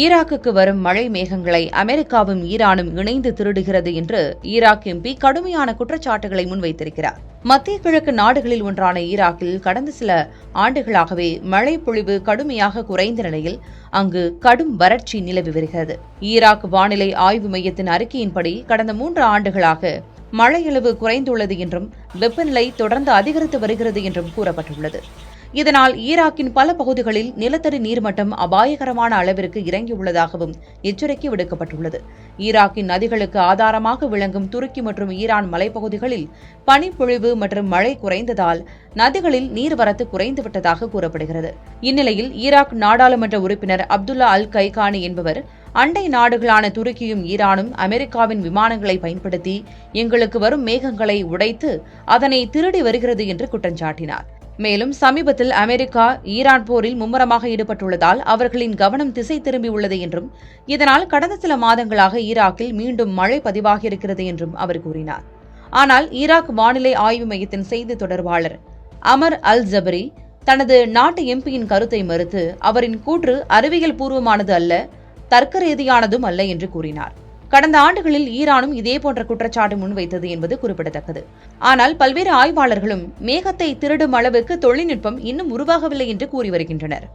ஈராக்குக்கு வரும் மழை மேகங்களை அமெரிக்காவும் ஈரானும் இணைந்து திருடுகிறது என்று ஈராக் எம்பி கடுமையான குற்றச்சாட்டுகளை முன்வைத்திருக்கிறார். மத்திய கிழக்கு நாடுகளில் ஒன்றான ஈராக்கில் கடந்த சில ஆண்டுகளாகவே மழை பொழிவு கடுமையாக குறைந்த நிலையில் அங்கு கடும் வறட்சி நிலவி வருகிறது. ஈராக் வானிலை ஆய்வு மையத்தின் அறிக்கையின்படி கடந்த 3 ஆண்டுகளாக மழையளவு குறைந்துள்ளது என்றும் வெப்பநிலை தொடர்ந்து அதிகரித்து வருகிறது என்றும் கூறப்பட்டுள்ளது. இதனால் ஈராக்கின் பல பகுதிகளில் நிலத்தடி நீர்மட்டம் அபாயகரமான அளவிற்கு இறங்கியுள்ளதாகவும் எச்சரிக்கை விடுக்கப்பட்டுள்ளது. ஈராக்கின் நதிகளுக்கு ஆதாரமாக விளங்கும் துருக்கி மற்றும் ஈரான் மலைப்பகுதிகளில் பனிப்பொழிவு மற்றும் மழை குறைந்ததால் நதிகளில் நீர்வரத்து குறைந்துவிட்டதாக கூறப்படுகிறது. இந்நிலையில் ஈராக் நாடாளுமன்ற உறுப்பினர் அப்துல்லா அல் கைகானி என்பவர் அண்டை நாடுகளான துருக்கியும் ஈரானும் அமெரிக்காவின் விமானங்களை பயன்படுத்தி எங்களுக்கு வரும் மேகங்களை உடைத்து அதனை திருடி வருகிறது என்று குற்றம் சாட்டினார். மேலும் சமீபத்தில் அமெரிக்கா ஈரான் போரில் மும்முரமாக ஈடுபட்டுள்ளதால் அவர்களின் கவனம் திசை திரும்பியுள்ளது என்றும் இதனால் கடந்த சில மாதங்களாக ஈராக்கில் மீண்டும் மழை பதிவாகியிருக்கிறது என்றும் அவர் கூறினார். ஆனால் ஈராக் வானிலை ஆய்வு மையத்தின் செய்தி தொடர்பாளர் அமர் அல் ஜபரி தனது நாட்டு எம்பியின் கருத்தை மறுத்து அவரின் கூற்று அறிவியல் பூர்வமானது அல்ல, தர்க்க ரீதியானதும் அல்ல என்று கூறினார். கடந்த ஆண்டுகளில் ஈரானும் இதேபோன்ற குற்றச்சாட்டு முன்வைத்தது என்பது குறிப்பிடத்தக்கது. ஆனால் பல்வேறு ஆய்வாளர்களும் மேகத்தை திருடும் அளவுக்கு தொழில்நுட்பம் இன்னும் உருவாகவில்லை என்று கூறி வருகின்றனர்.